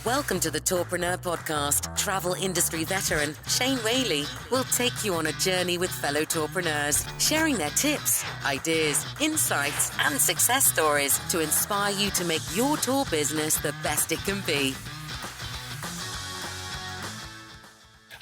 Welcome to the Tourpreneur podcast. Travel industry veteran Shane Whaley will take you on a journey with fellow tourpreneurs, sharing their tips, ideas, insights, and success stories to inspire you to make your tour business the best it can be.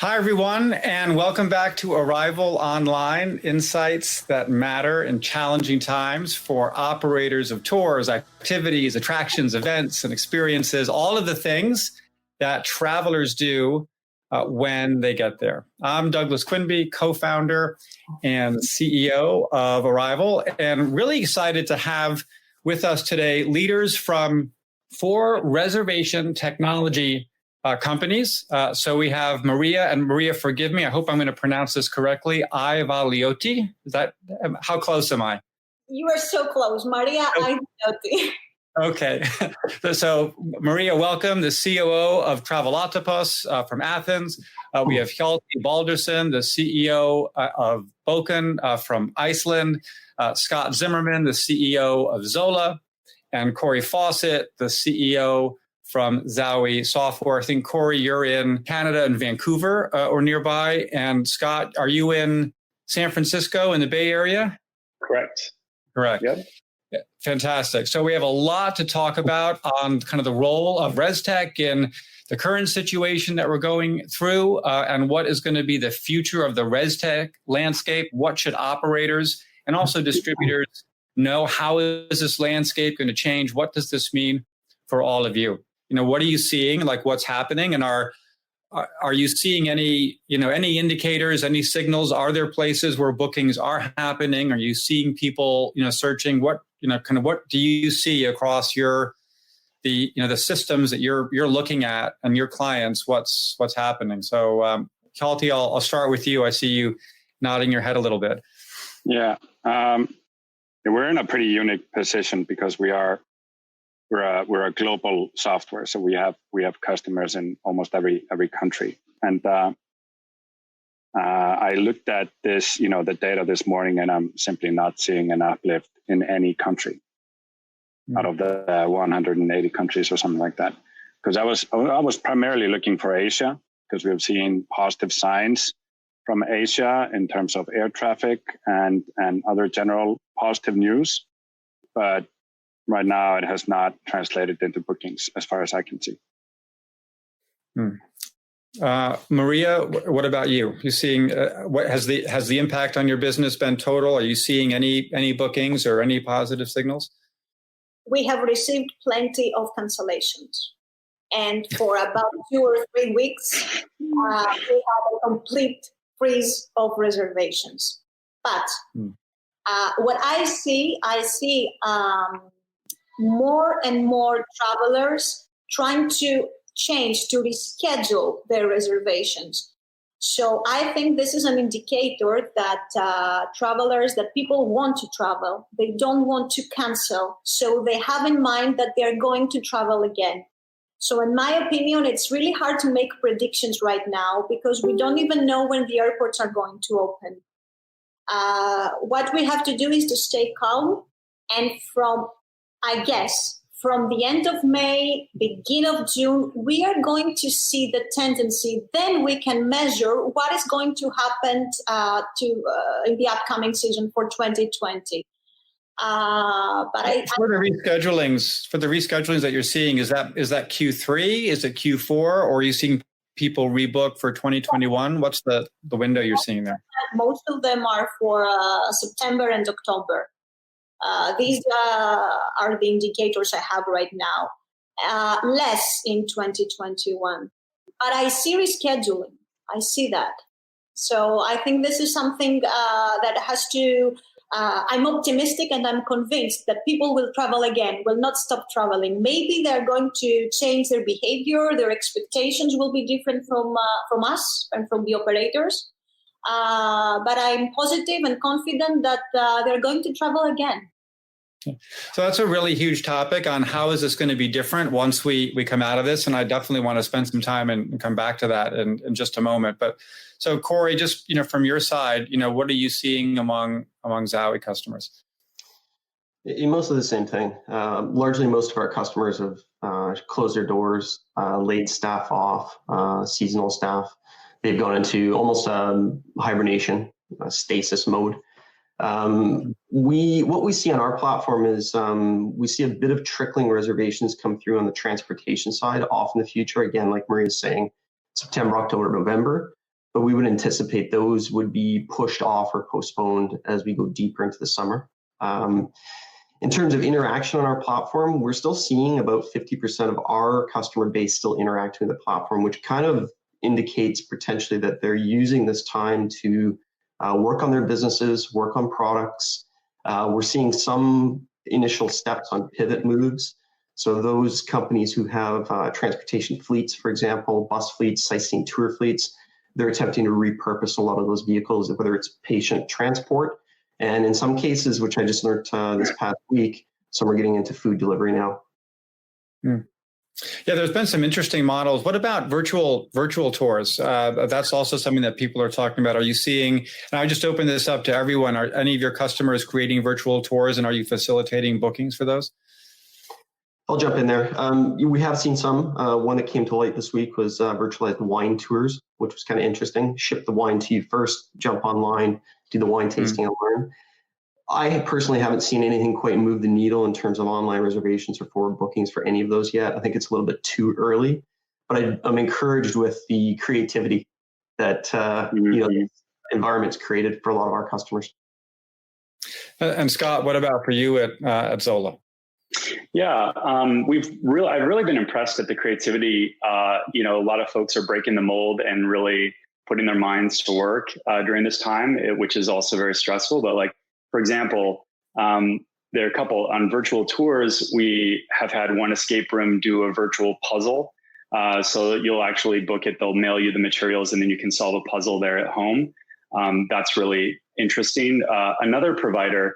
Hi, everyone, and welcome back to Arival Online, insights that matter in challenging times for operators of tours, activities, attractions, events, and experiences, all of the things that travelers do when they get there. I'm Douglas Quinby, co-founder and CEO of Arival, and really excited to have with us today leaders from 4 reservation technology companies. So we have Maria, and Maria, forgive me, I hope I'm going to pronounce this correctly, Aivalioti. Is that, how close am I? You are so close, Maria Aivalioti. Okay. So Maria, welcome, the COO of Travelotopos from Athens. We have Hjalti Baldursson, the CEO of Bokun from Iceland, Scott Zimmerman, the CEO of Xola, and Kory Fawcett, the CEO from Zaui Software. I think, Kory, you're in Canada and Vancouver or nearby. And Scott, are you in San Francisco in the Bay Area? Correct. Yep. Yeah, fantastic. So we have a lot to talk about on kind of the role of ResTech in the current situation that we're going through and what is going to be the future of the ResTech landscape. What should operators and also distributors know? How is this landscape going to change? What does this mean for all of you? You know, what are you seeing? Like, what's happening? And are you seeing any indicators, any signals? Are there places where bookings are happening? Are you seeing people, searching? What do you see across the systems that you're looking at and your clients? What's happening? So, Hjalti, I'll start with you. I see you nodding your head a little bit. Yeah, we're in a pretty unique position because we're a global software, so we have customers in almost every country. And I looked at this, the data this morning, and I'm simply not seeing an uplift in any country out of the 180 countries or something like that. Because I was primarily looking for Asia, because we've seen positive signs from Asia in terms of air traffic and other general positive news, but right now, it has not translated into bookings, as far as I can see. Maria, what about you? You seeing what has the impact on your business been total? Are you seeing any bookings or any positive signals? We have received plenty of cancellations, and for about 2 or 3 weeks, we have a complete freeze of reservations. But what I see. More and more travelers trying to reschedule their reservations. So I think this is an indicator that people want to travel. They don't want to cancel. So they have in mind that they're going to travel again. So in my opinion, it's really hard to make predictions right now because we don't even know when the airports are going to open. What we have to do is to stay calm, and from the end of May, beginning of June, we are going to see the tendency. Then we can measure what is going to happen in the upcoming season for 2020. For the reschedulings that you're seeing, is that Q3? Is it Q4? Or are you seeing people rebook for 2021? What's the window you're seeing there? Most of them are for September and October. These are the indicators I have right now. Less in 2021. But I see rescheduling. I see that. So I think this is something that has to... I'm optimistic and I'm convinced that people will travel again, will not stop traveling. Maybe they're going to change their behavior. Their expectations will be different from us and from the operators. But I'm positive and confident that they're going to travel again. So that's a really huge topic on how is this going to be different once we come out of this. And I definitely want to spend some time and come back to that in just a moment. But so Kory, just, from your side, what are you seeing among Zaui customers? Mostly the same thing. Largely, most of our customers have closed their doors, laid staff off, seasonal staff. They've gone into almost hibernation, stasis mode. What we see on our platform is we see a bit of trickling reservations come through on the transportation side off in the future. Again, like Maria's saying, September, October, November. But we would anticipate those would be pushed off or postponed as we go deeper into the summer. In terms of interaction on our platform, we're still seeing about 50% of our customer base still interacting with the platform, which kind of indicates potentially that they're using this time to work on their businesses, work on products. We're seeing some initial steps on pivot moves. So those companies who have transportation fleets, for example, bus fleets, sightseeing tour fleets, they're attempting to repurpose a lot of those vehicles, whether it's patient transport, and in some cases, which I just learned this past week, some are getting into food delivery now. Yeah, there's been some interesting models. What about virtual tours? That's also something that people are talking about. Are you seeing, and I just opened this up to everyone, are any of your customers creating virtual tours, and are you facilitating bookings for those? I'll jump in there. We have seen some. One that came to light this week was virtualized wine tours, which was kind of interesting. Ship the wine to you first, jump online, do the wine tasting and learn. I personally haven't seen anything quite move the needle in terms of online reservations or forward bookings for any of those yet. I think it's a little bit too early, but I'm encouraged with the creativity that the environment's created for a lot of our customers. And Scott, what about for you at Xola? Yeah, I've really been impressed at the creativity. A lot of folks are breaking the mold and really putting their minds to work during this time, which is also very stressful. But like, for example, there are a couple on virtual tours. We have had one escape room do a virtual puzzle. So you'll actually book it. They'll mail you the materials and then you can solve a puzzle there at home. That's really interesting. Another provider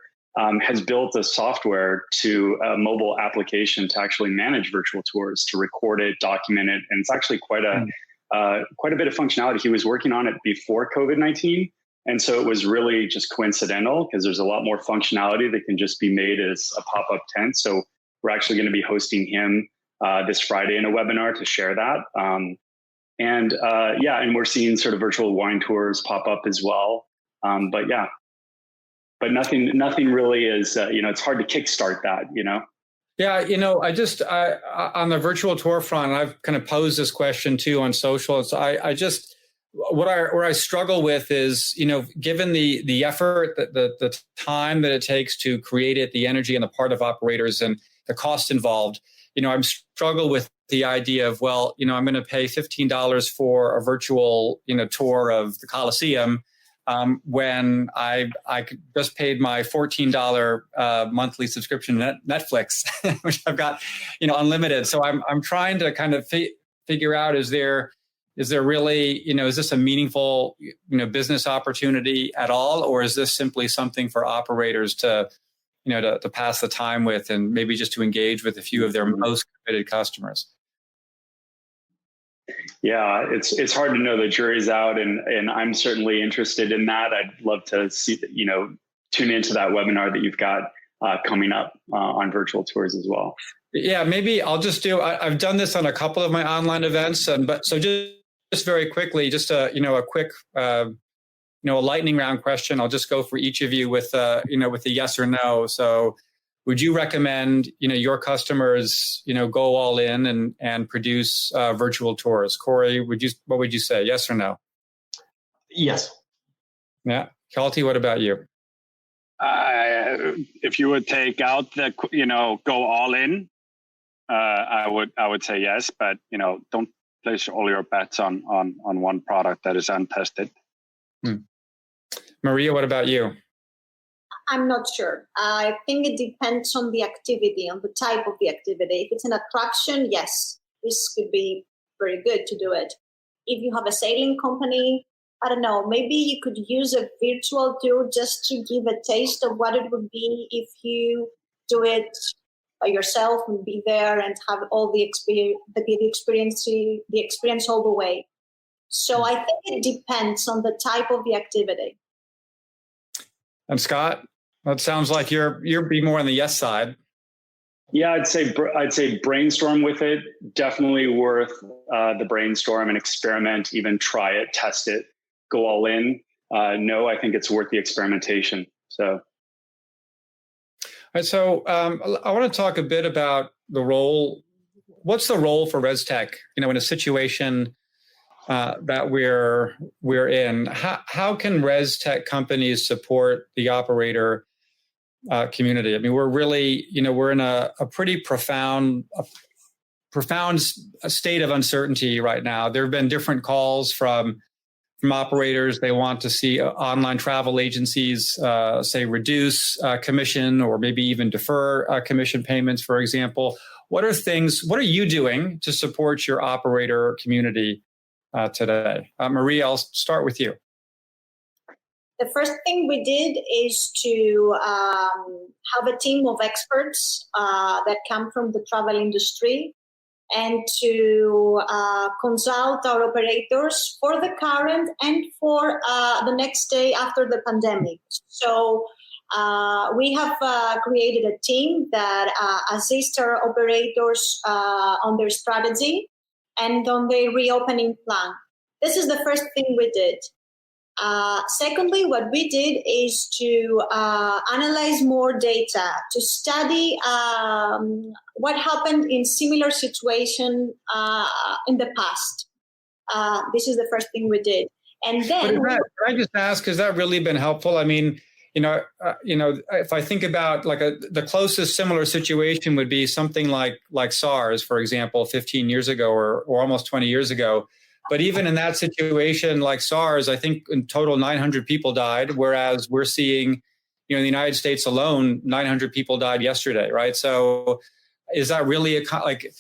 has built a software to a mobile application to actually manage virtual tours, to record it, document it. And it's actually quite a bit of functionality. He was working on it before COVID-19. And so it was really just coincidental because there's a lot more functionality that can just be made as a pop-up tent. So we're actually going to be hosting him this Friday in a webinar to share that. And we're seeing sort of virtual wine tours pop up as well. But nothing really is, it's hard to kickstart that, Yeah, on the virtual tour front, I've kind of posed this question too on social. So where I struggle with is, given the effort, the time that it takes to create it, the energy on the part of operators and the cost involved, I'm struggle with the idea of, I'm going to pay $15 for a virtual, tour of the Coliseum when I just paid my $14 monthly subscription to Netflix, which I've got, unlimited. So I'm trying to kind of figure out, is there really, is this a meaningful, business opportunity at all? Or is this simply something for operators to pass the time with and maybe just to engage with a few of their most committed customers? Yeah, it's hard to know. The jury's out, and I'm certainly interested in that. I'd love to see, tune into that webinar that you've got coming up on virtual tours as well. Yeah, maybe I'll just I've done this on a couple of my online events, so just very quickly, just a quick a lightning round question. I'll just go for each of you with with a yes or no. So would you recommend your customers go all in and produce virtual tours? Kory, what would you say, yes or no? Yes. Yeah. Hjalti, what about you? If you would take out the go all in, I would say yes, but don't place all your bets on one product that is untested. Maria, what about you? I'm not sure. I think it depends on the activity, on the type of the activity. If it's an attraction, yes, this could be very good to do it. If you have a sailing company, I don't know, maybe you could use a virtual tour just to give a taste of what it would be if you do it by yourself and be there and have all the experience all the way. So I think it depends on the type of the activity. And Scott? Well, it sounds like you're be more on the yes side. Yeah, I'd say brainstorm with it. Definitely worth the brainstorm and experiment, even try it, test it, go all in. No, I think it's worth the experimentation. So. All right, so I want to talk a bit about the role. What's the role for ResTech? In a situation that we're in, how can ResTech companies support the operator community? I mean, we're really, we're in a pretty profound state of uncertainty right now. There have been different calls from operators. They want to see online travel agencies, say, reduce commission or maybe even defer commission payments, for example. What are you doing to support your operator community today? Marie, I'll start with you. The first thing we did is to have a team of experts that come from the travel industry and to consult our operators for the current and for the next day after the pandemic. So we have created a team that assists our operators on their strategy and on their reopening plan. This is the first thing we did. Secondly, what we did is to analyze more data, to study what happened in similar situation in the past. This is the first thing we did. And then, can I just ask, has that really been helpful? I mean, if I think about the closest similar situation would be something like SARS, for example, 15 years ago or almost 20 years ago. But even in that situation, like SARS, I think in total 900 people died, whereas we're seeing, in the United States alone, 900 people died yesterday, right? So is that really I think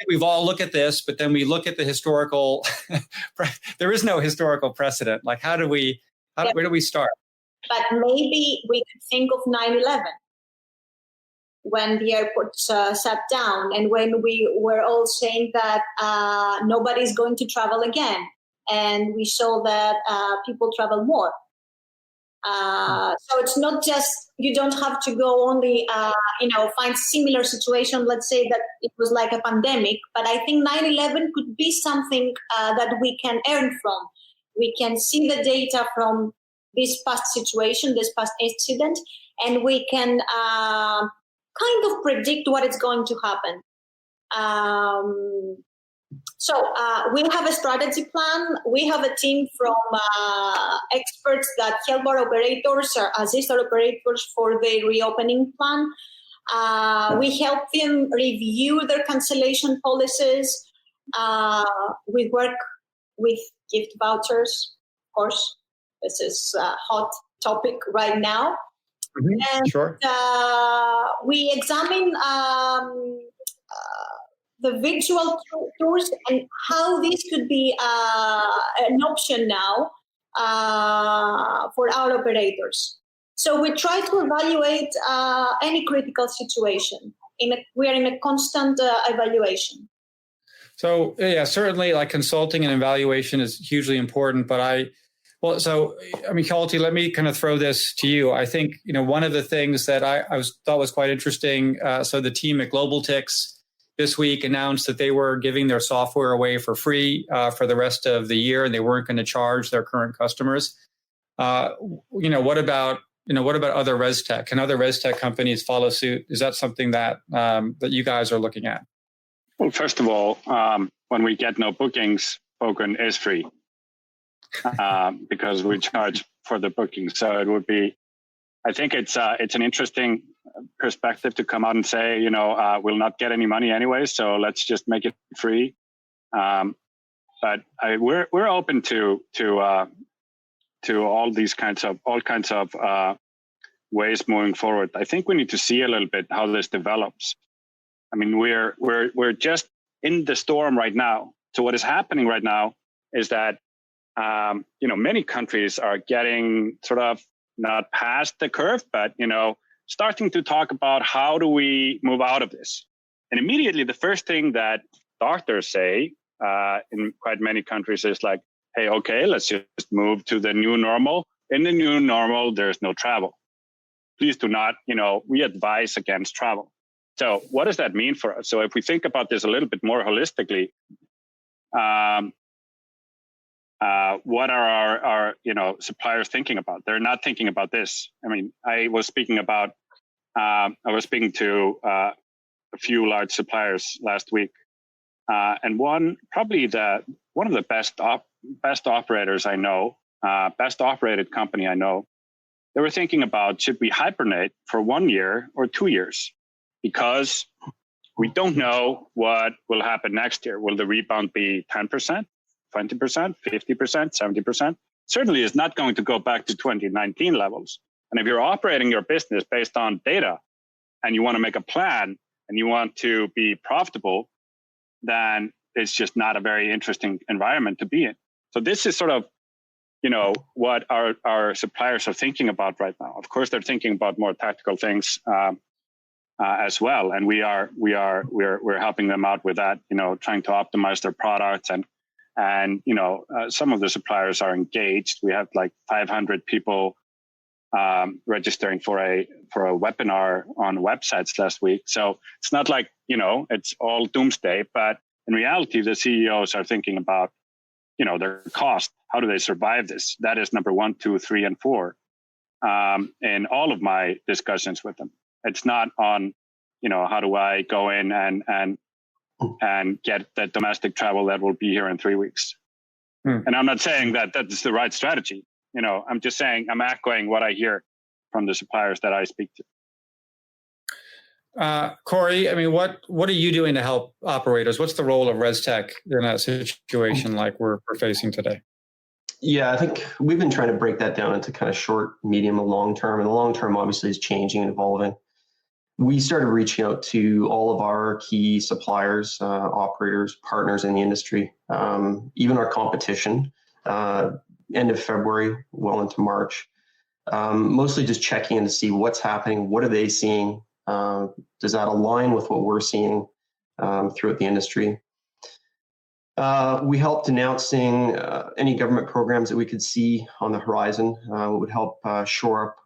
we've all looked at this, but then we look at the historical, there is no historical precedent. Like, where do we start? But maybe we could think of 9/11. When the airports shut down and when we were all saying that nobody's going to travel again. And we saw that people travel more. So it's not just, you don't have to go only, find similar situation. Let's say that it was like a pandemic, but I think 9/11 could be something that we can earn from. We can see the data from this past situation, this past incident, and we can kind of predict what is going to happen. So we have a strategy plan. We have a team from experts that help our operators or assist our operators for their reopening plan. We help them review their cancellation policies. We work with gift vouchers, of course. This is a hot topic right now. Mm-hmm. And sure. We examine the virtual tours and how this could be an option now for our operators. So we try to evaluate any critical situation. We are in a constant evaluation. So yeah, certainly like consulting and evaluation is hugely important, but Hjalti, let me kind of throw this to you. I think, one of the things that I thought was quite interesting. So the team at GlobalTix this week announced that they were giving their software away for free for the rest of the year, and they weren't going to charge their current customers. What about other ResTech? Can other ResTech companies follow suit? Is that something that that you guys are looking at? Well, first of all, when we get no bookings, Bokun is free. Because we charge for the booking. So it would be, I think it's an interesting perspective to come out and say, we'll not get any money anyway, so let's just make it free. But we're open to all kinds of ways moving forward. I think we need to see a little bit how this develops. I mean, we're just in the storm right now. So what is happening right now is that many countries are getting sort of not past the curve, but, starting to talk about how do we move out of this. And immediately the first thing that doctors say in quite many countries is like, hey, okay, let's just move to the new normal. in the new normal, there's no travel. Please do not, we advise against travel. So what does that mean for us? So if we think about this a little bit more holistically, what are our suppliers thinking about? They're not thinking about this. I mean, I was speaking to a few large suppliers last week, and one of the best operators I know, best operated company I know, they were thinking about, should we hibernate for 1 year or 2 years? Because we don't know what will happen next year. Will the rebound be 10%, 20%, 50%, 70%? Certainly is not going to go back to 2019 levels. And if you're operating your business based on data and you want to make a plan and you want to be profitable, then it's just not a very interesting environment to be in. So this is sort of, what our suppliers are thinking about right now. Of course, they're thinking about more tactical things as well, and we're helping them out with that. Trying to optimize their products, and some of the suppliers are engaged. We have like 500 people registering for a webinar on websites last week. So it's not like it's all doomsday, but in reality, the CEOs are thinking about their cost. How do they survive this? That is number 1, 2, 3, and 4 in all of my discussions with them. It's not on, how do I go in and get the domestic travel that will be here in 3 weeks. And I'm not saying that that's the right strategy. I'm just saying, I'm echoing what I hear from the suppliers that I speak to. Kory, I mean, what are you doing to help operators? What's the role of ResTech in that situation like we're facing today? Yeah, I think we've been trying to break that down into kind of short, medium, and long term. And the long term obviously is changing and evolving. We started reaching out to all of our key suppliers, operators, partners in the industry, even our competition, end of February, well into March, mostly just checking in to see what's happening, what are they seeing, does that align with what we're seeing throughout the industry. We helped announcing any government programs that we could see on the horizon. Would help shore up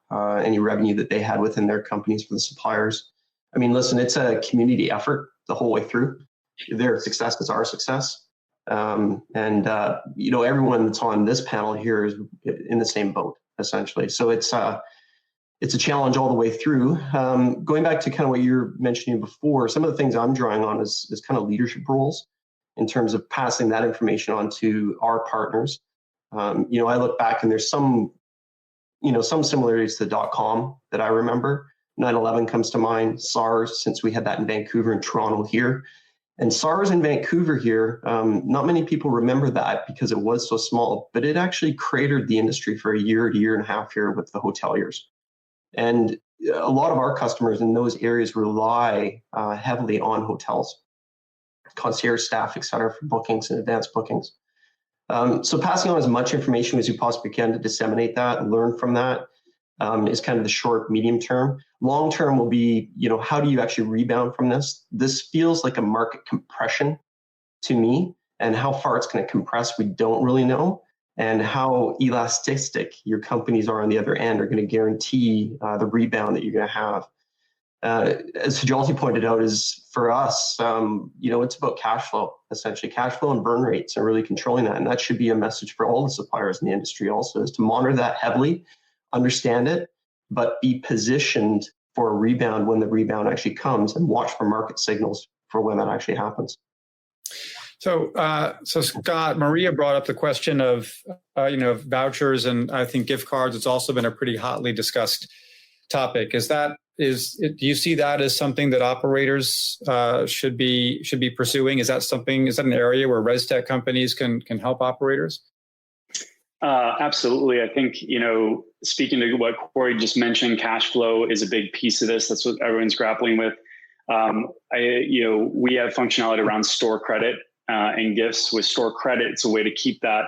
any revenue that they had within their companies for the suppliers. I mean, listen, it's a community effort the whole way through. Their success is our success. Everyone that's on this panel here is in the same boat, essentially. So it's a challenge all the way through. Going back to kind of what you were mentioning before, some of the things I'm drawing on is kind of leadership roles in terms of passing that information on to our partners. I look back and there's some similarities to the .com that I remember. 9/11 comes to mind, SARS, since we had that in Vancouver and Toronto here. And SARS in Vancouver here, not many people remember that because it was so small, but it actually cratered the industry for a year and a half here with the hoteliers. And a lot of our customers in those areas rely heavily on hotels, concierge staff, et cetera, for bookings and advanced bookings. So passing on as much information as you possibly can to disseminate that and learn from that is kind of the short, medium term. Long term will be, how do you actually rebound from this? This feels like a market compression to me, and how far it's going to compress, we don't really know. And how elastic your companies are on the other end are going to guarantee the rebound that you're going to have. As Hjalti pointed out, is for us, it's about cash flow, essentially cash flow and burn rates, and really controlling that. And that should be a message for all the suppliers in the industry also, is to monitor that heavily, understand it, but be positioned for a rebound when the rebound actually comes, and watch for market signals for when that actually happens. So Scott, Maria brought up the question of, vouchers and I think gift cards. It's also been a pretty hotly discussed topic. Do you see that as something that operators should be pursuing? Is that an area where ResTech companies can help operators? Absolutely. I think, speaking to what Kory just mentioned, cash flow is a big piece of this. That's what everyone's grappling with. We have functionality around store credit and gifts. With store credit, it's a way to keep that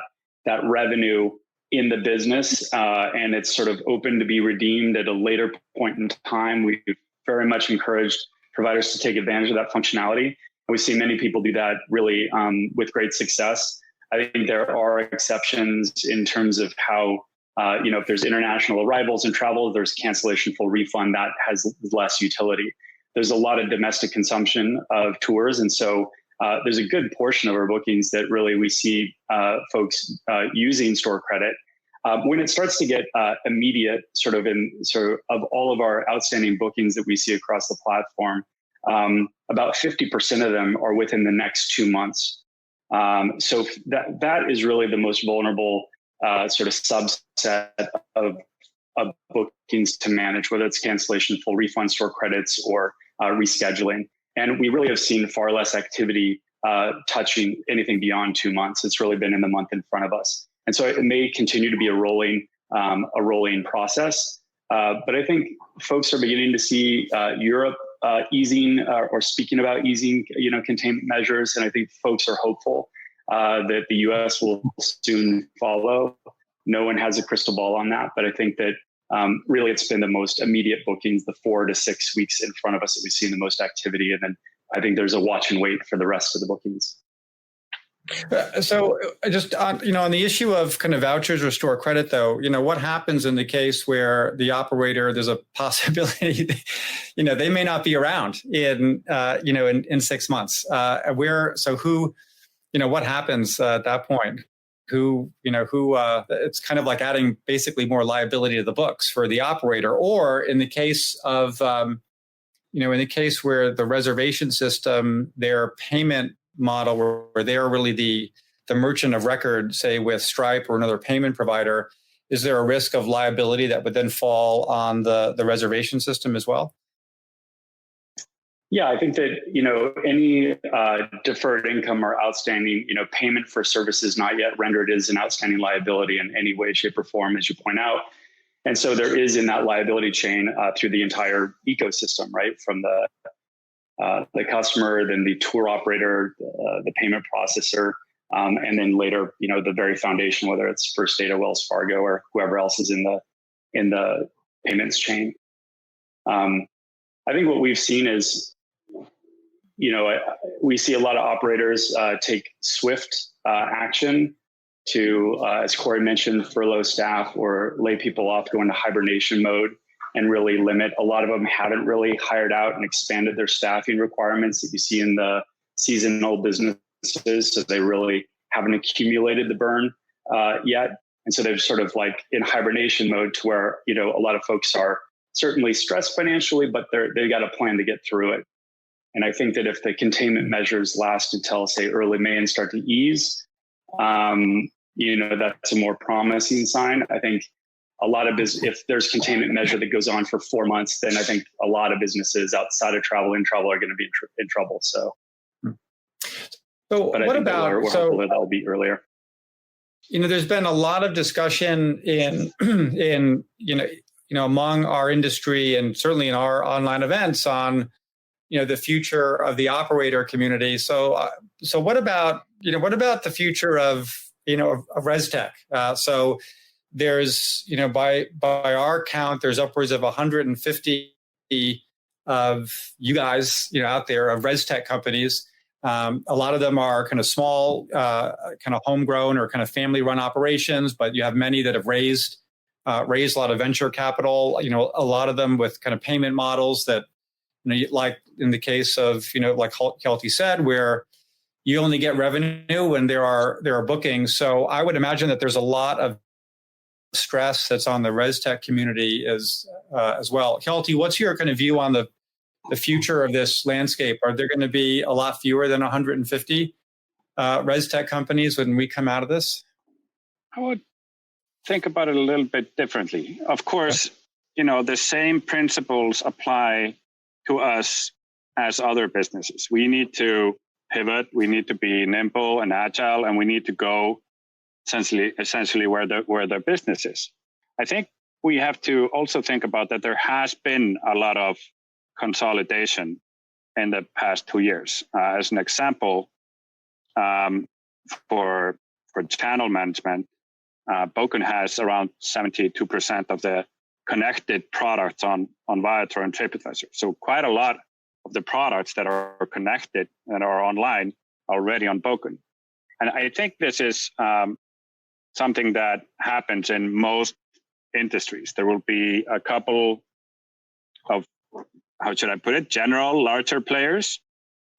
revenue in the business, and it's sort of open to be redeemed at a later point in time. We've very much encouraged providers to take advantage of that functionality. And we see many people do that really with great success. I think there are exceptions in terms of how If there's international arrivals and travel, there's cancellation full refund that has less utility. There's a lot of domestic consumption of tours. And so there's a good portion of our bookings that really we see folks using store credit. When it starts to get immediate, sort of all of our outstanding bookings that we see across the platform, about 50% of them are within the next 2 months. So that is really the most vulnerable sort of subset of bookings to manage, whether it's cancellation, full refund, store credits, or rescheduling. And we really have seen far less activity touching anything beyond 2 months. It's really been in the month in front of us. And so it may continue to be a rolling process. But I think folks are beginning to see Europe easing or speaking about easing, containment measures. And I think folks are hopeful that the US will soon follow. No one has a crystal ball on that, but I think that really it's been the most immediate bookings, the 4 to 6 weeks in front of us that we've seen the most activity. And then I think there's a watch and wait for the rest of the bookings. So just on the issue of kind of vouchers or store credit, though, what happens in the case where the operator, there's a possibility, they may not be around in 6 months. What happens at that point? It's kind of like adding basically more liability to the books for the operator, or in the case of, in the case where the reservation system, their payment model where they're really the merchant of record, say with Stripe or another payment provider, is there a risk of liability that would then fall on the reservation system as well? Yeah, I think that, any deferred income or outstanding, payment for services not yet rendered is an outstanding liability in any way, shape, or form, as you point out. And so there is in that liability chain through the entire ecosystem, right? From the customer, then the tour operator, the payment processor, and then later, the very foundation, whether it's First Data, Wells Fargo, or whoever else is in the payments chain. I think what we've seen is, we see a lot of operators take swift action to, as Kory mentioned, furlough staff or lay people off, go into hibernation mode, and really limit. A lot of them haven't really hired out and expanded their staffing requirements that you see in the seasonal businesses. So they really haven't accumulated the burn yet. And so they're sort of like in hibernation mode to where, a lot of folks are certainly stressed financially, but they've got a plan to get through it. And I think that if the containment measures last until, say, early May and start to ease, that's a more promising sign. I think a lot of if there's containment measure that goes on for 4 months, then I think a lot of businesses outside of travel and travel are going to be in trouble. So what about, we're hopeful that that'll be earlier. There's been a lot of discussion in among our industry and certainly in our online events on, the future of the operator community. So what about the future of ResTech? So there's, by our count, there's upwards of 150 of you guys, out there of ResTech companies. A lot of them are kind of small, kind of homegrown or kind of family-run operations, but you have many that have raised a lot of venture capital. A lot of them with kind of payment models that, like in the case of, like Hjalti said, where you only get revenue when there are bookings. So I would imagine that there's a lot of stress that's on the ResTech community as well. Hjalti, what's your kind of view on the future of this landscape? Are there going to be a lot fewer than 150 ResTech companies when we come out of this? I would think about it a little bit differently. Of course, the same principles apply to us as other businesses. We need to pivot, we need to be nimble and agile, and we need to go essentially where the business is. I think we have to also think about that there has been a lot of consolidation in the past 2 years. As an example, for channel management, Bokun has around 72% of the connected products on Viator and TripAdvisor. So quite a lot of the products that are connected and are online are already on Bokun. And I think this is something that happens in most industries. There will be a couple of, how should I put it, general larger players,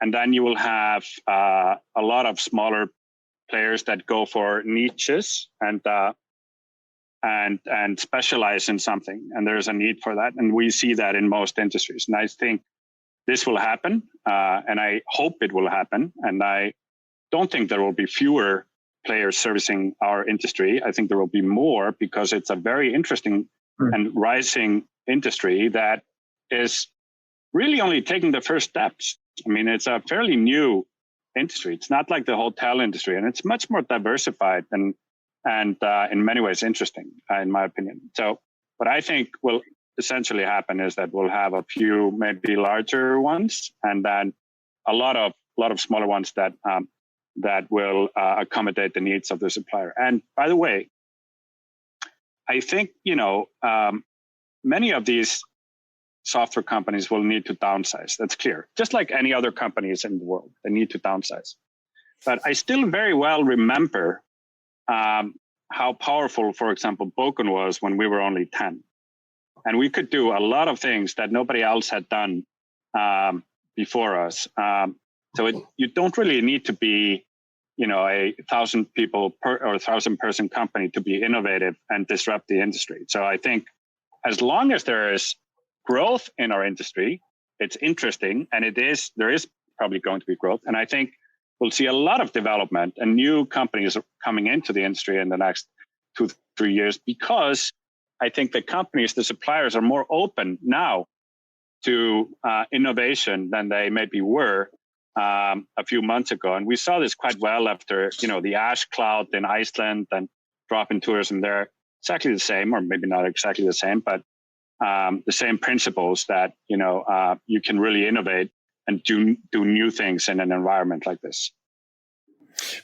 and then you will have a lot of smaller players that go for niches and specialize in something. And there's a need for that, and we see that in most industries. And I think this will happen, and I hope it will happen. And I don't think there will be fewer players servicing our industry. I think there will be more, because it's a very interesting and rising industry that is really only taking the first steps. I mean, it's a fairly new industry. It's not like the hotel industry, and it's much more diversified and in many ways interesting, in my opinion. So what I think will essentially happen is that we'll have a few maybe larger ones, and then a lot of smaller ones that will accommodate the needs of the supplier. And by the way, I think many of these software companies will need to downsize. That's clear. Just like any other companies in the world, they need to downsize. But I still very well remember how powerful, for example, Bokun was when we were only 10. And we could do a lot of things that nobody else had done before us. You don't really need to be, a 1,000 people or 1,000 person company to be innovative and disrupt the industry. So I think as long as there is growth in our industry, it's interesting, and there is probably going to be growth. And I think we'll see a lot of development and new companies coming into the industry in the next 2-3 years, because I think the suppliers are more open now to innovation than they maybe were a few months ago. And we saw this quite well after, the ash cloud in Iceland and drop-in tourism there. Exactly the same, or maybe not exactly the same, but the same principles that, you can really innovate and do new things in an environment like this.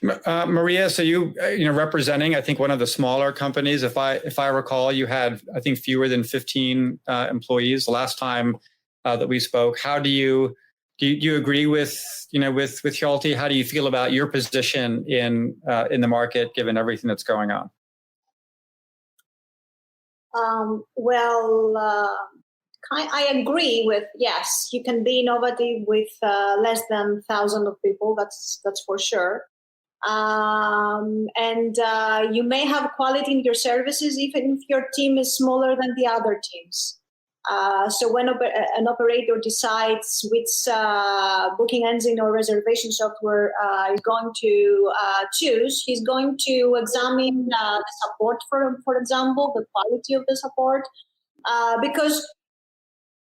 Maria, so you representing, I think, one of the smaller companies. If I recall, you had, I think, fewer than 15 employees the last time that we spoke. How do you agree with Hjalti? How do you feel about your position in the market, given everything that's going on? I agree with, yes, you can be innovative with less than 1,000 of people. That's for sure. And you may have quality in your services, even if your team is smaller than the other teams. So when an operator decides which booking engine or reservation software is going to choose, he's going to examine the support, for example, the quality of the support, because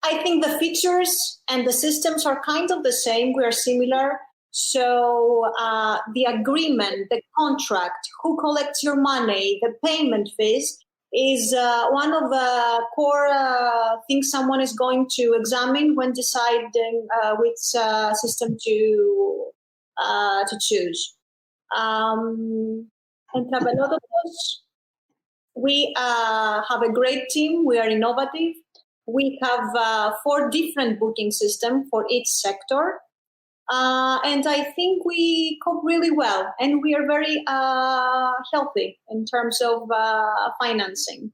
I think the features and the systems are kind of the same. We are similar. So the agreement, the contract, who collects your money, the payment fees is one of the core things someone is going to examine when deciding which system to choose. And Travelotopos, we have a great team. We are innovative. We have 4 different booking systems for each sector. And I think we cope really well, and we are very healthy in terms of financing.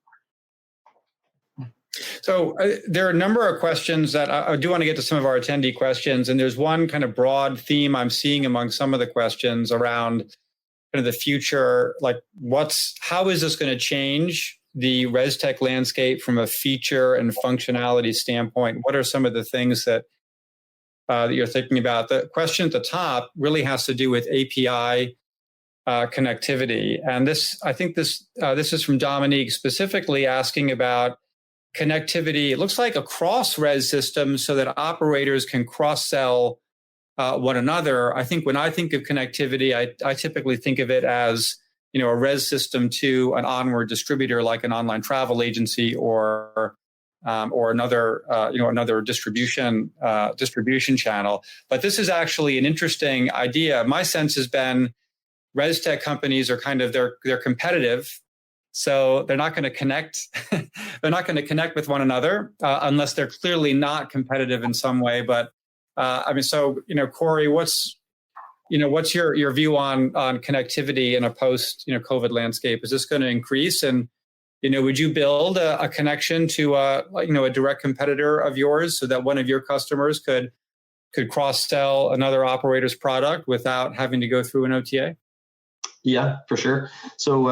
So there are a number of questions that I do want to get to some of our attendee questions, and there's one kind of broad theme I'm seeing among some of the questions around kind of the future, like how is this going to change the ResTech landscape from a feature and functionality standpoint? What are some of the things that you're thinking about? The question at the top really has to do with API connectivity. And I think this is from Dominique, specifically asking about connectivity. It looks like across res systems so that operators can cross-sell one another. I think when I think of connectivity, I typically think of it as a res system to an onward distributor like an online travel agency or another distribution channel. But this is actually an interesting idea. My sense has been ResTech companies are kind of they're competitive, so they're not going to connect. They're not going to connect with one another unless they're clearly not competitive in some way. But Kory, what's your view on connectivity in a post COVID landscape? Is this going to increase? And would you build a connection to a direct competitor of yours so that one of your customers could cross-sell another operator's product without having to go through an OTA? Yeah, for sure. So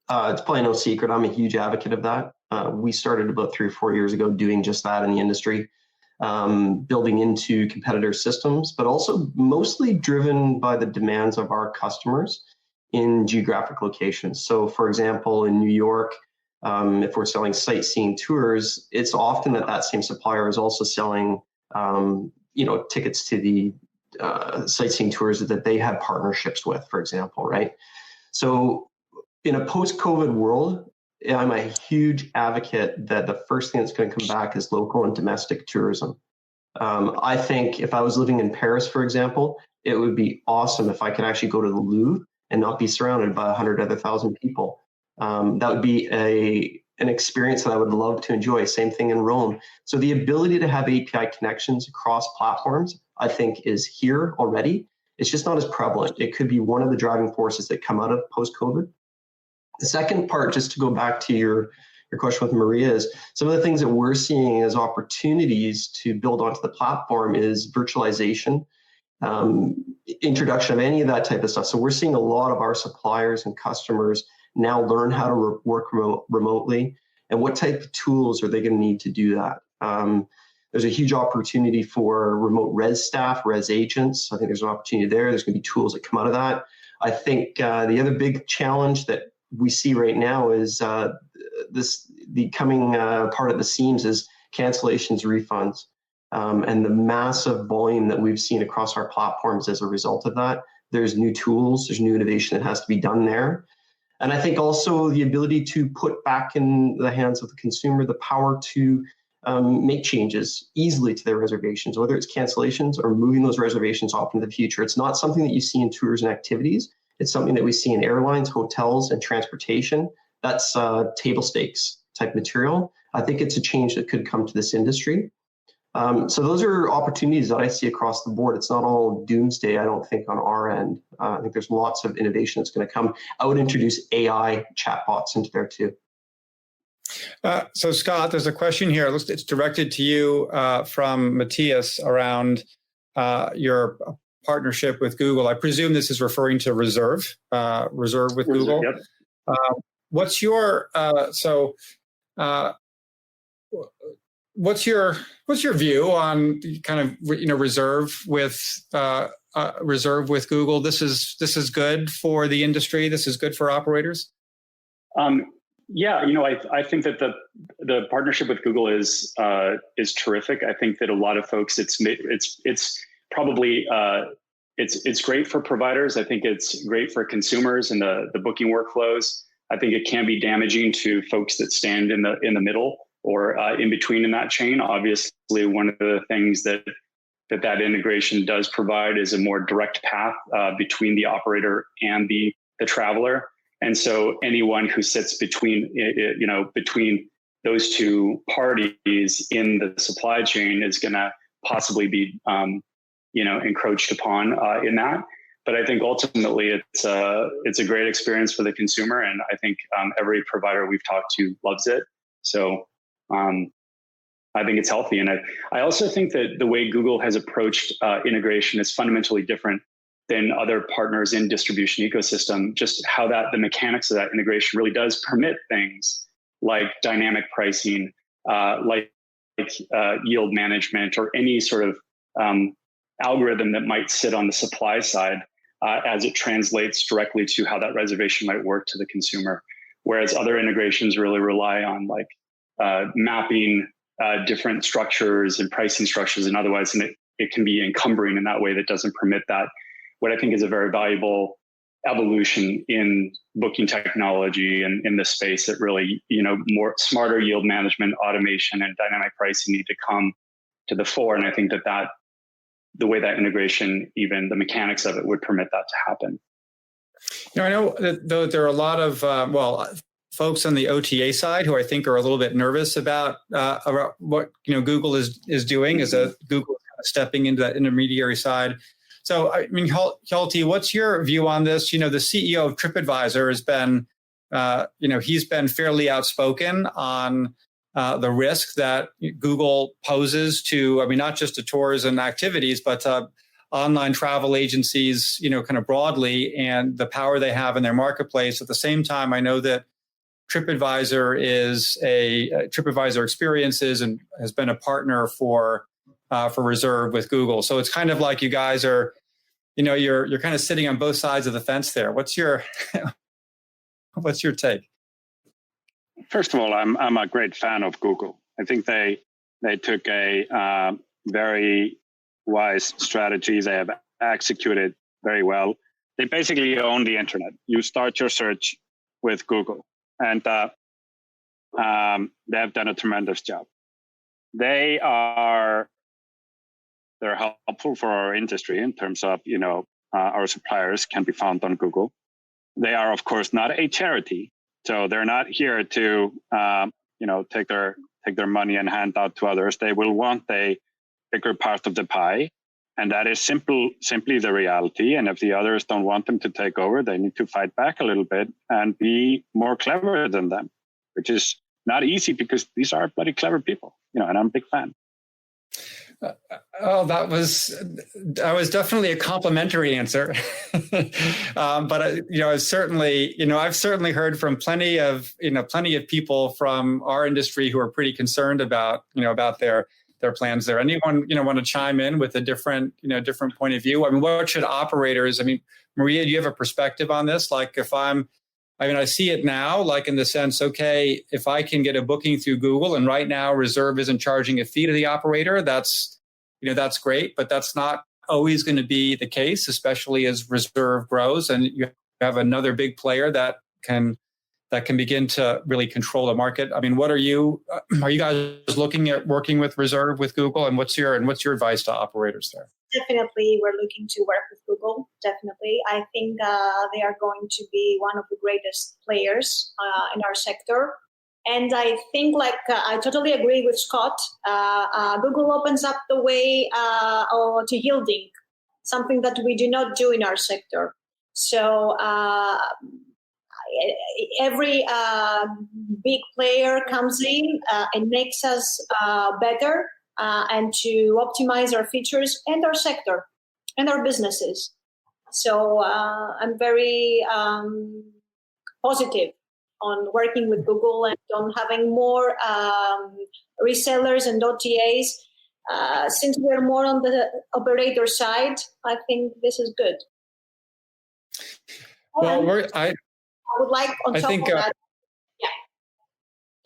it's probably no secret, I'm a huge advocate of that. We started about 3 or 4 years ago doing just that in the industry, building into competitor systems, but also mostly driven by the demands of our customers in geographic locations. So for example, in New York, if we're selling sightseeing tours, it's often that same supplier is also selling tickets to the sightseeing tours that they have partnerships with, for example, right? So in a post-COVID world, I'm a huge advocate that the first thing that's going to come back is local and domestic tourism. I think if I was living in Paris, for example, it would be awesome if I could actually go to the Louvre and not be surrounded by 100,000 people. That would be an experience that I would love to enjoy. Same thing in Rome. So the ability to have API connections across platforms, I think, is here already. It's just not as prevalent. It could be one of the driving forces that come out of post-COVID. The second part, just to go back to your question with Maria, is some of the things that we're seeing as opportunities to build onto the platform is virtualization, introduction of any of that type of stuff. So we're seeing a lot of our suppliers and customers now learn how to work remotely, and what type of tools are they going to need to do that. There's a huge opportunity for remote res staff, res agents. I think there's an opportunity there. There's going to be tools that come out of that. I think the other big challenge that we see right now is the coming part of the seams is cancellations, refunds, and the massive volume that we've seen across our platforms as a result of that. There's new tools, there's new innovation that has to be done there. And I think also the ability to put back in the hands of the consumer the power to make changes easily to their reservations, whether it's cancellations or moving those reservations off into the future. It's not something that you see in tours and activities. It's something that we see in airlines, hotels, and transportation. That's table stakes type material. I think it's a change that could come to this industry. So those are opportunities that I see across the board. It's not all doomsday, I don't think, on our end. I think there's lots of innovation that's going to come. I would introduce AI chatbots into there too. So Scott, there's a question here. It's directed to you from Matthias around your partnership with Google. I presume this is referring to Reserve with Google. Yep. What's your what's your view on kind of Reserve with Google? This is good for the industry. This is good for operators. Yeah, I think that the partnership with Google is terrific. I think that a lot of folks, it's probably it's great for providers. I think it's great for consumers and the booking workflows. I think it can be damaging to folks that stand in the middle or in between in that chain. Obviously, one of the things that integration does provide is a more direct path between the operator and the traveler. And so anyone who sits between those two parties in the supply chain is going to possibly be encroached upon in that. But I think ultimately it's a great experience for the consumer, and I think every provider we've talked to loves it. So I think it's healthy, and I also think that the way Google has approached integration is fundamentally different than other partners in distribution ecosystem. Just how the mechanics of that integration really does permit things like dynamic pricing, like yield management, or any sort of algorithm that might sit on the supply side as it translates directly to how that reservation might work to the consumer. Whereas other integrations really rely on mapping different structures and pricing structures and otherwise, and it can be encumbering in that way that doesn't permit that. What I think is a very valuable evolution in booking technology and in this space that really, more smarter yield management, automation, and dynamic pricing need to come to the fore. And I think that the way that integration, even the mechanics of it, would permit that to happen. I know that though there are a lot of folks on the OTA side who I think are a little bit nervous about what Google is doing as Google is kind of stepping into that intermediary side. So, I mean, Hjalti, what's your view on this? The CEO of TripAdvisor has been he's been fairly outspoken on the risk that Google poses to, not just to tours and activities, but online travel agencies, kind of broadly, and the power they have in their marketplace. At the same time, I know that TripAdvisor Experiences and has been a partner for Reserve with Google. So it's kind of like you guys are, you're kind of sitting on both sides of the fence there. What's your take? First of all, I'm a great fan of Google. I think they took a very wise strategy. They have executed very well. They basically own the internet. You start your search with Google, and they have done a tremendous job. They're helpful for our industry in terms of, our suppliers can be found on Google. They are, of course, not a charity. So they're not here to, take their money and hand out to others. They will want a bigger part of the pie. And that is simply the reality. And if the others don't want them to take over, they need to fight back a little bit and be more clever than them, which is not easy because these are bloody clever people, and I'm a big fan. That was definitely a complimentary answer. But I've certainly heard from plenty of people from our industry who are pretty concerned about their plans there. Anyone want to chime in with a different point of view? What should operators? Maria, do you have a perspective on this? Like, if I see it now, like in the sense, okay, if I can get a booking through Google, and right now Reserve isn't charging a fee to the operator, that's great, but that's not always going to be the case, especially as Reserve grows and you have another big player that can begin to really control the market. What are you guys looking at working with Reserve with Google, and what's your advice to operators there? Definitely, we're looking to work with Google. Definitely. I think they are going to be one of the greatest players in our sector. And I think, I totally agree with Scott. Google opens up the way to yielding, something that we do not do in our sector. So every big player comes in and makes us better. And to optimize our features and our sector and our businesses. So I'm very positive on working with Google and on having more resellers and OTAs. Since we're more on the operator side, I think this is good. Well, I would like on top of that. Yeah.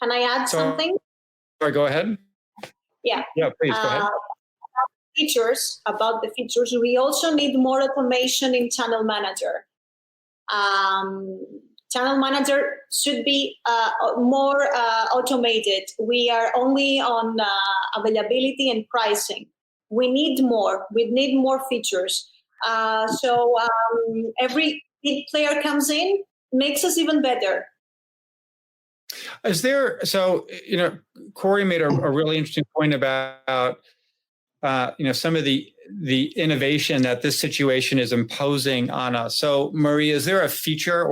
Can I add something? Sorry, go ahead. Yeah. Yeah, please go ahead. About the features, we also need more automation in Channel Manager. Channel Manager should be more automated. We are only on availability and pricing. We need more. We need more features. So every big player comes in, makes us even better. Kory made a really interesting point about, some of the innovation that this situation is imposing on us. So, Maria, is there a feature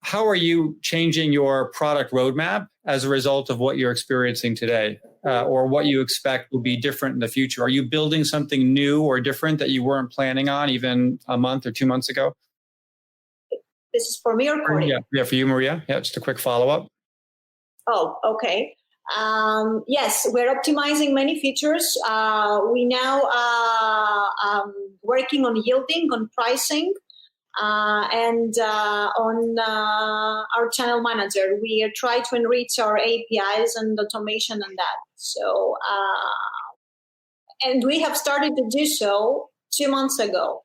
how are you changing your product roadmap as a result of what you're experiencing today, or what you expect will be different in the future? Are you building something new or different that you weren't planning on even a month or 2 months ago? This is for me or Kory? Yeah, for you, Maria. Yeah, just a quick follow-up. Oh, okay. Yes, we're optimizing many features. We now are working on yielding, on pricing, and on our channel manager. We try to enrich our APIs and automation and that. So, and we have started to do so 2 months ago.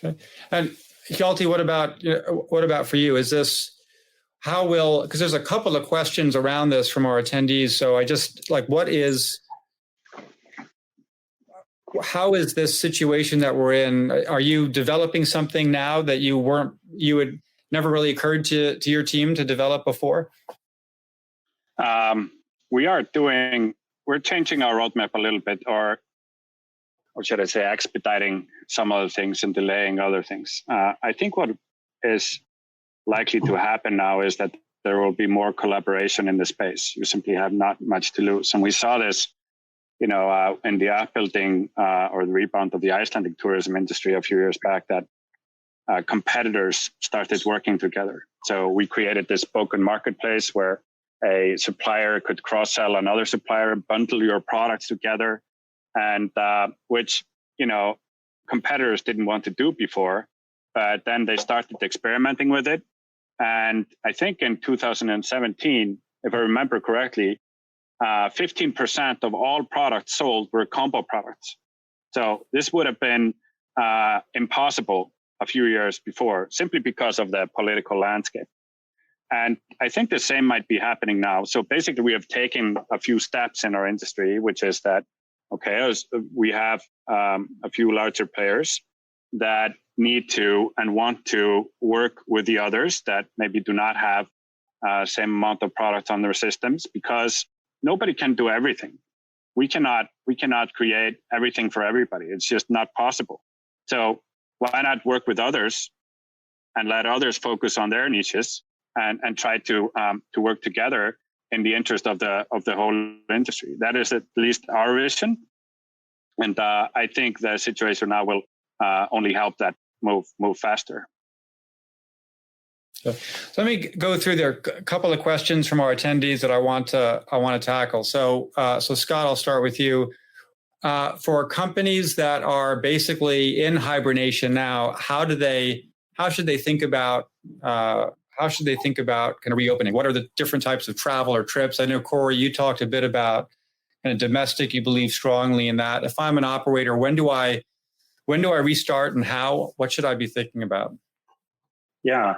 Okay. And Hjalti, what about for you? Is this because there's a couple of questions around this from our attendees. So I just how is this situation that we're in? Are you developing something now that you had never really occurred to your team to develop before? We're changing our roadmap a little bit, or or should I say, expediting some other things and delaying other things. I think what is likely to happen now is that there will be more collaboration in the space. You simply have not much to lose. And we saw this, in the app building or the rebound of the Icelandic tourism industry a few years back, that competitors started working together. So we created this Bokun marketplace where a supplier could cross-sell another supplier, bundle your products together, and which, competitors didn't want to do before. But then they started experimenting with it. And I think in 2017, if I remember correctly, 15% of all products sold were combo products. So this would have been impossible a few years before, simply because of the political landscape. And I think the same might be happening now. So basically, we have taken a few steps in our industry, which is that, we have a few larger players that need to and want to work with the others that maybe do not have same amount of products on their systems, because nobody can do everything. We cannot create everything for everybody. It's just not possible. So why not work with others and let others focus on their niches and try to work together in the interest of the whole industry? That is at least our vision. And I think the situation now will only help that move faster. So let me go through there a couple of questions from our attendees that I want to tackle. So Scott, I'll start with you. For companies that are basically in hibernation now, how should they think about kind of reopening? What are the different types of travel or trips? I know, Kory, you talked a bit about kind of domestic. You believe strongly in that. If I'm an operator, when do I restart, and how? What should I be thinking about? Yeah.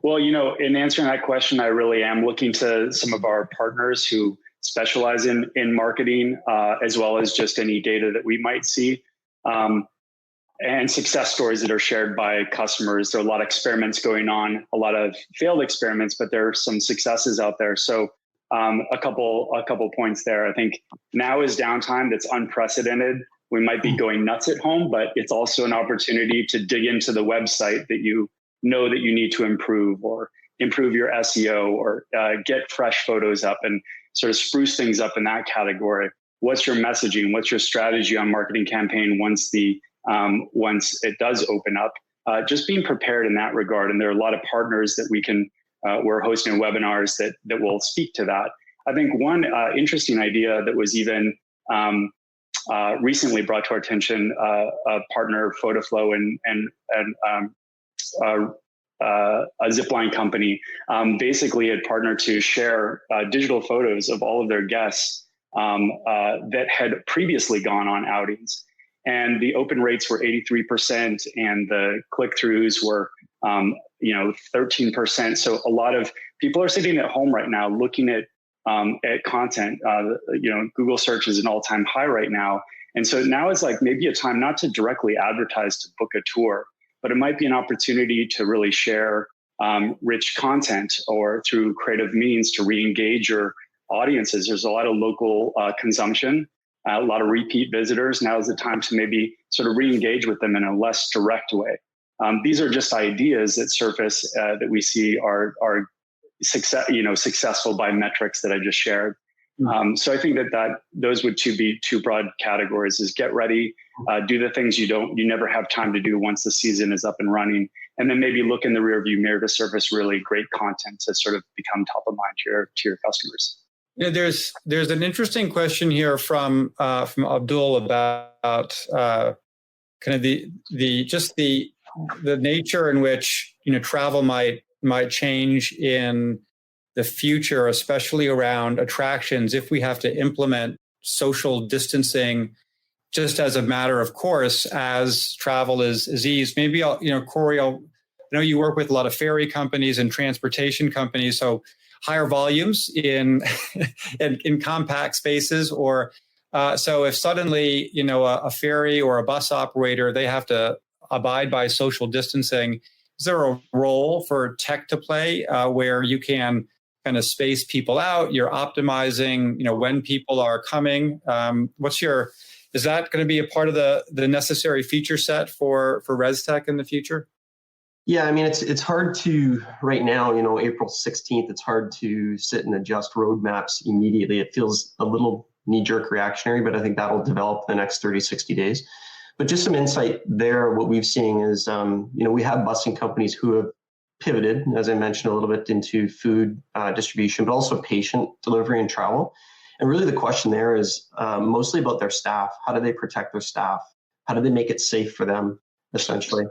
Well, in answering that question, I really am looking to some of our partners who specialize in marketing, as well as just any data that we might see, and success stories that are shared by customers. There are a lot of experiments going on, a lot of failed experiments, but there are some successes out there. So a couple points there. I think now is downtime that's unprecedented. We might be going nuts at home, but it's also an opportunity to dig into the website that you know that you need to improve, or improve your SEO, or get fresh photos up and sort of spruce things up in that category. What's your messaging? What's your strategy on marketing campaign once it does open up? Just being prepared in that regard. And there are a lot of partners that we're hosting webinars that will speak to that. I think one interesting idea that was even recently brought to our attention, a partner, PhotoFlow, and a zipline company, basically had partnered to share digital photos of all of their guests that had previously gone on outings. And the open rates were 83%, and the click-throughs were 13%. So a lot of people are sitting at home right now looking at content. Google search is an all-time high right now. And so now is like maybe a time not to directly advertise to book a tour, but it might be an opportunity to really share rich content, or through creative means to re-engage your audiences. There's a lot of local consumption, a lot of repeat visitors. Now is the time to maybe sort of re-engage with them in a less direct way. These are just ideas that surface that we see are successful by metrics that I just shared. So I think that those would be two broad categories: is get ready, do the things you never have time to do once the season is up and running, and then maybe look in the rearview mirror to surface really great content to sort of become top of mind to your customers. Yeah, there's an interesting question here from Abdul about kind of the nature in which travel might change in the future, especially around attractions, if we have to implement social distancing just as a matter of course as travel is eased. Maybe Kory, I know you work with a lot of ferry companies and transportation companies, so higher volumes in compact spaces, or so if suddenly a ferry or a bus operator, they have to abide by social distancing, is there a role for tech to play where you can kind of space people out? You're optimizing when people are coming. What's your Is that going to be a part of the necessary feature set for ResTech in the future? Yeah, I mean, it's hard to, right now, April 16th, it's hard to sit and adjust roadmaps immediately. It feels a little knee-jerk reactionary, but I think that'll develop the next 30, 60 days. But just some insight there, what we've seen is, we have busing companies who have pivoted, as I mentioned a little bit, into food distribution, but also patient delivery and travel. And really the question there is mostly about their staff. How do they protect their staff? How do they make it safe for them, essentially?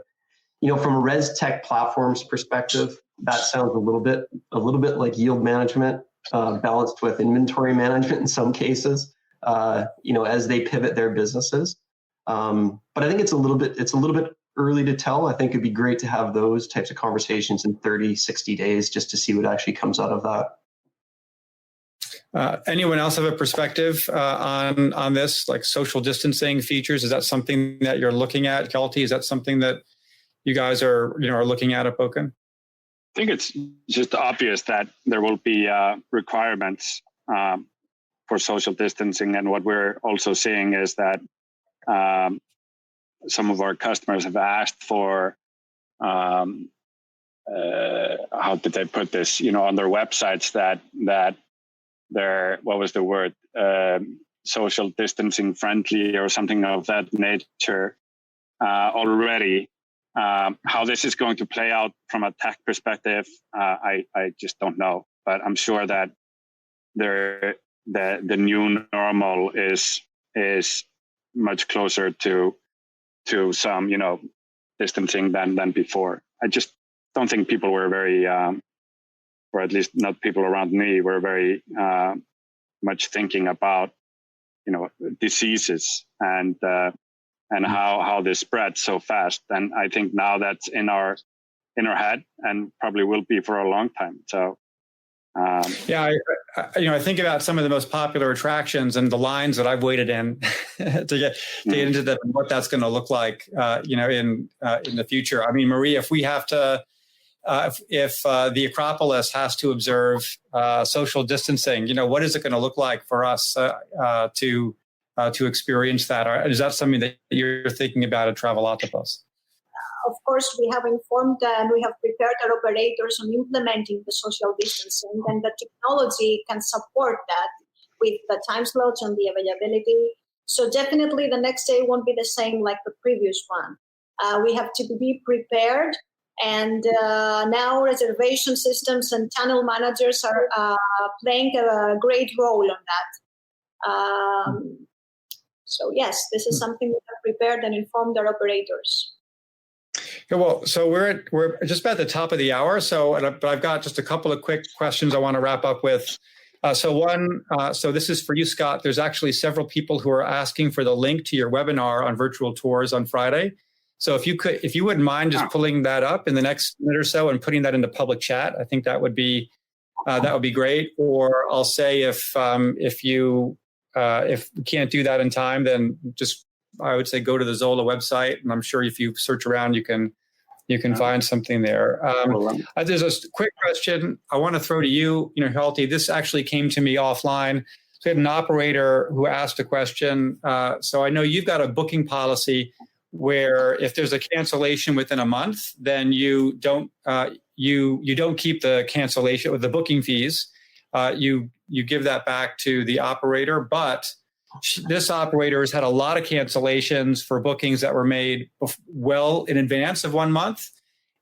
From a ResTech platforms perspective, that sounds a little bit like yield management, balanced with inventory management in some cases, as they pivot their businesses. But I think it's a little bit early to tell. I think it'd be great to have those types of conversations in 30, 60 days just to see what actually comes out of that. Anyone else have a perspective on this, like social distancing features? Is that something that you're looking at, Hjalti? Is that something that you guys are looking at Bokun? I think it's just obvious that there will be requirements for social distancing. And what we're also seeing is that some of our customers have asked for, how did they put this, on their websites that they're, what was the word, social distancing friendly or something of that nature already. How this is going to play out from a tech perspective, I just don't know. But I'm sure that the new normal is much closer to some distancing than before. I just don't think people were very, or at least not people around me, were very much thinking about diseases and how this spread so fast. And I think now that's in our head and probably will be for a long time. So, I think about some of the most popular attractions and the lines that I've waited in to get into them and what that's going to look like, in the future. I mean, Maria, if we have to, if the Acropolis has to observe social distancing, what is it going to look like for us to experience that? Is that something that you're thinking about at Travelotopos? Of course, we have informed and we have prepared our operators on implementing the social distancing, and the technology can support that with the time slots and the availability. So definitely the next day won't be the same like the previous one. We have to be prepared, and now reservation systems and channel managers are playing a great role on that. So yes, this is something we have prepared and informed our operators. Yeah, well, so we're just about the top of the hour. But I've got just a couple of quick questions I want to wrap up with. So this is for you, Scott. There's actually several people who are asking for the link to your webinar on virtual tours on Friday. So if you wouldn't mind just pulling that up in the next minute or so and putting that into public chat, I think that would be great. Or I'll say if we can't do that in time, then just I would say go to the Xola website, and I'm sure if you search around, you can find something there. There's a quick question I want to throw to you, Hjalti. This actually came to me offline. So we had an operator who asked a question. So I know you've got a booking policy where if there's a cancellation within a month, then you don't keep the cancellation with the booking fees. You give that back to the operator, but this operator has had a lot of cancellations for bookings that were made well in advance of 1 month,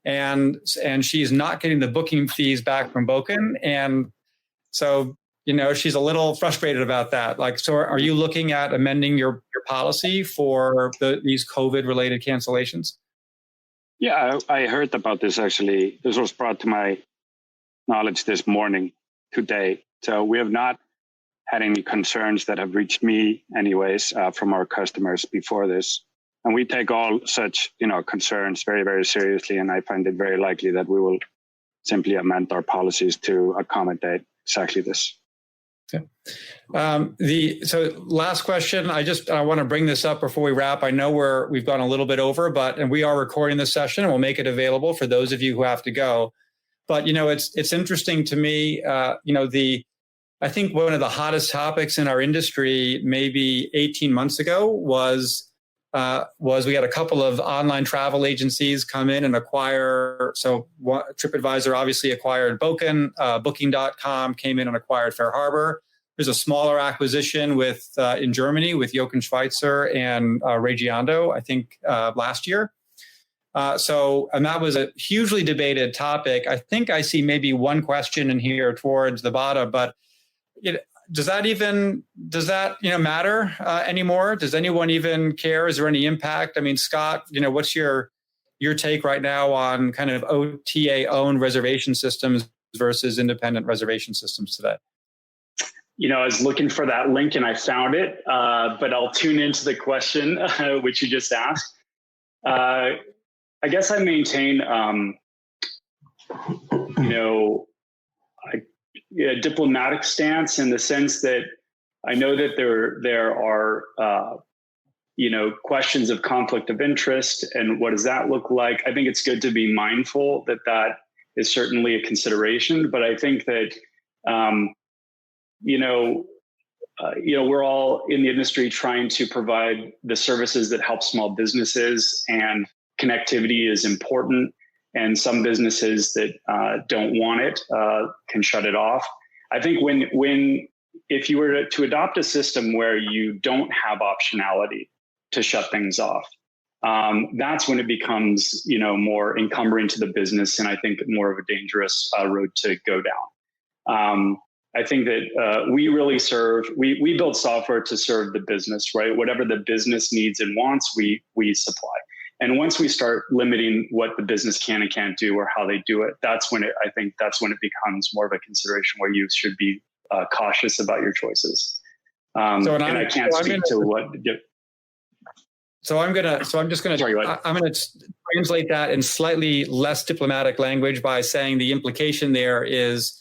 and she's not getting the booking fees back from Bokun, and so she's a little frustrated about that. So are you looking at amending your policy for these COVID-related cancellations? Yeah, I heard about this actually. This was brought to my knowledge this morning, today. So we have not had any concerns that have reached me anyways from our customers before this. And we take all such, concerns very, very seriously. And I find it very likely that we will simply amend our policies to accommodate exactly this. Okay. So last question, I want to bring this up before we wrap. I know we've gone a little bit over, and we are recording this session and we'll make it available for those of you who have to go. But, it's interesting to me, I think one of the hottest topics in our industry maybe 18 months ago was we had a couple of online travel agencies come in and acquire. So TripAdvisor obviously acquired Bokun, Booking.com came in and acquired Fair Harbor. There's a smaller acquisition in Germany with Jochen Schweitzer and Regiondo, I think last year. And that was a hugely debated topic. I think I see maybe one question in here towards the bottom, but does that matter anymore? Does anyone even care? Is there any impact? I mean, Scott, what's your take right now on kind of OTA-owned reservation systems versus independent reservation systems today? I was looking for that link and I found it, but I'll tune into the question which you just asked. I guess I maintain, a diplomatic stance in the sense that I know that there are, questions of conflict of interest and what does that look like? I think it's good to be mindful that is certainly a consideration, but I think that, we're all in the industry trying to provide the services that help small businesses, and connectivity is important. And some businesses that don't want it can shut it off. I think if you were to adopt a system where you don't have optionality to shut things off, that's when it becomes more encumbering to the business, and I think more of a dangerous road to go down. I think that we really we build software to serve the business, right? Whatever the business needs and wants, we supply. And once we start limiting what the business can and can't do or how they do it, that's when it becomes more of a consideration where you should be cautious about your choices. I'm just going to translate that in slightly less diplomatic language by saying the implication there is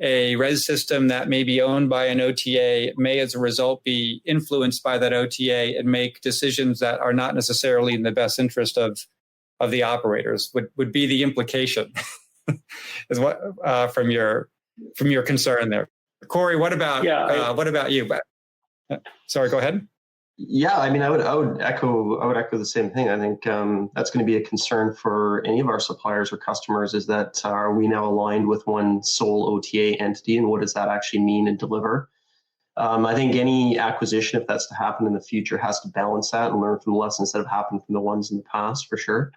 a res system that may be owned by an OTA may as a result be influenced by that OTA and make decisions that are not necessarily in the best interest of the operators would be the implication is what from your concern there. Kory, what about you? Sorry, go ahead. Yeah, I mean, I would echo the same thing. I think that's going to be a concern for any of our suppliers or customers, is that are we now aligned with one sole OTA entity, and what does that actually mean and deliver? I think any acquisition, if that's to happen in the future, has to balance that and learn from the lessons that have happened from the ones in the past, for sure.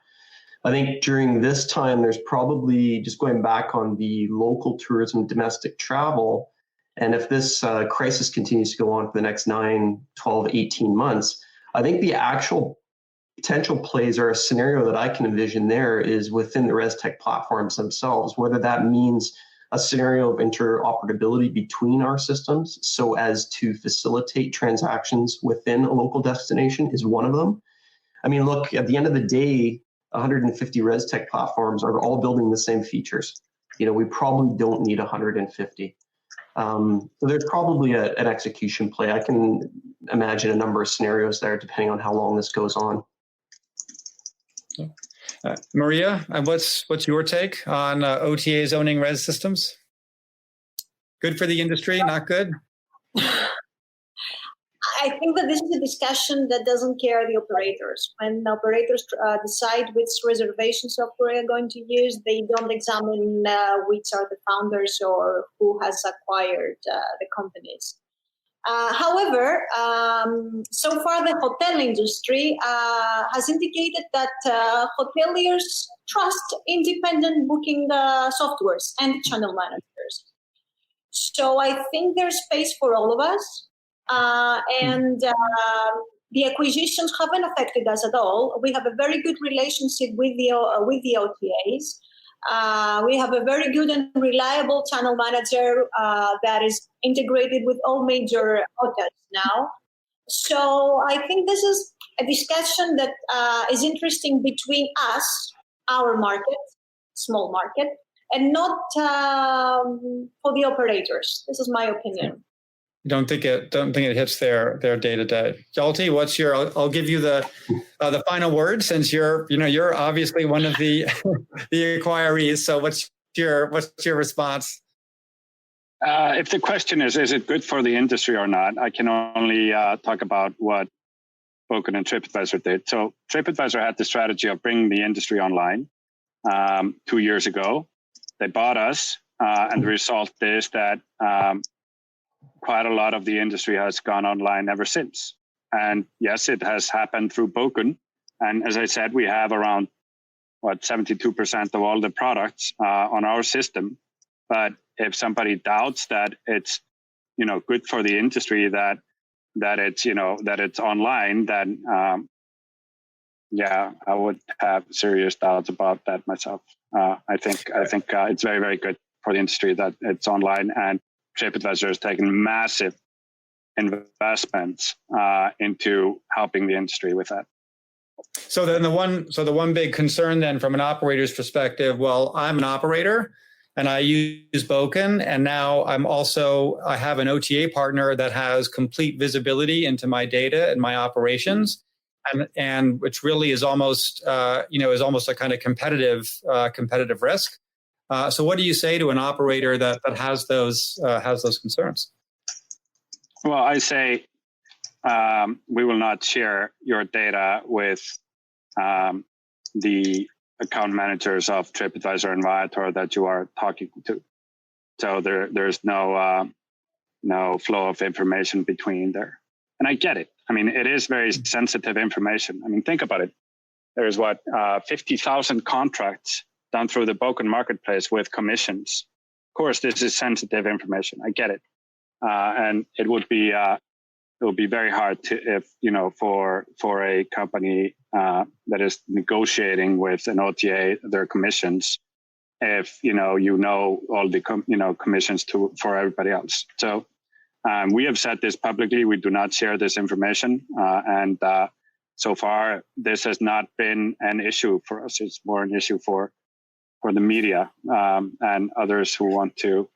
I think during this time, there's probably, just going back on the local tourism, domestic travel, and if this crisis continues to go on for the next 9, 12, 18 months, I think the actual potential plays, or a scenario that I can envision there, is within the ResTech platforms themselves, whether that means a scenario of interoperability between our systems so as to facilitate transactions within a local destination is one of them. I mean, look, at the end of the day, 150 ResTech platforms are all building the same features. We probably don't need 150. So there's probably an execution play. I can imagine a number of scenarios there depending on how long this goes on. Maria, what's your take on OTAs owning res systems? Good for the industry, not good? I think that this is a discussion that doesn't care the operators. When operators decide which reservation software they're going to use, they don't examine which are the founders or who has acquired the companies. However, so far the hotel industry has indicated that hoteliers trust independent booking softwares and channel managers. So I think there's space for all of us. And the acquisitions haven't affected us at all. We have a very good relationship with the OTAs. We have a very good and reliable channel manager that is integrated with all major hotels now. So I think this is a discussion that is interesting between us, our market, small market, and not for the operators. This is my opinion. Don't think it hits their day to day. Hjalti, what's your? I'll give you the final word, since you're obviously one of the the acquirees. So what's your response? If the question is it good for the industry or not, I can only talk about what Bokun and TripAdvisor did. So TripAdvisor had the strategy of bringing the industry online 2 years ago. They bought us, and the result is that quite a lot of the industry has gone online ever since. And yes, it has happened through Bokun. And as I said, we have around 72% of all the products on our system. But if somebody doubts that it's good for the industry that it's online, then I would have serious doubts about that myself. I think it's very, very good for the industry that it's online, and TripAdvisor has taken massive investments into helping the industry with that. So then the one big concern then from an operator's perspective, well, I'm an operator and I use Bokun, and now I have an OTA partner that has complete visibility into my data and my operations, and which really is almost a kind of competitive risk. So what do you say to an operator that has those concerns? Well, I say we will not share your data with the account managers of TripAdvisor and Viator that you are talking to. So there's no flow of information between there. And I get it. I mean, it is very sensitive information. I mean, think about it. There's 50,000 contracts done through the Bokun marketplace with commissions. Of course, this is sensitive information. I get it. And it would be very hard for a company that is negotiating with an OTA their commissions if all the commissions for everybody else. So we have said this publicly. We do not share this information, and so far this has not been an issue for us. It's more an issue for the media and others who want to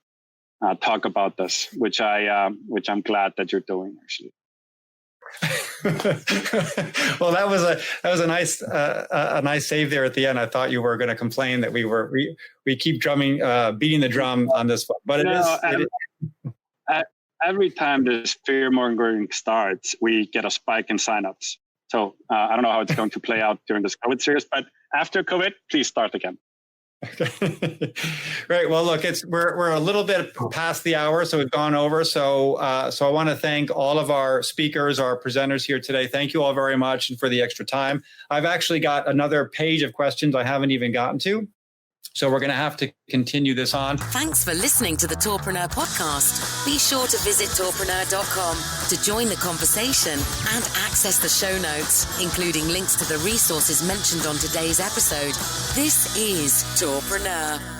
talk about this, which I'm glad that you're doing, actually. Well, that was a nice save there at the end. I thought you were going to complain that we keep beating the drum on this one, but every time this fear-mongering starts, we get a spike in signups. So I don't know how it's going to play out during this COVID series, but after COVID, please start again. Okay. Right. Well, look, we're a little bit past the hour, so we've gone over. So I want to thank all of our speakers, our presenters here today. Thank you all very much and for the extra time. I've actually got another page of questions I haven't even gotten to, so we're going to have to continue this on. Thanks for listening to the Tourpreneur podcast. Be sure to visit tourpreneur.com to join the conversation and access the show notes, including links to the resources mentioned on today's episode. This is Tourpreneur.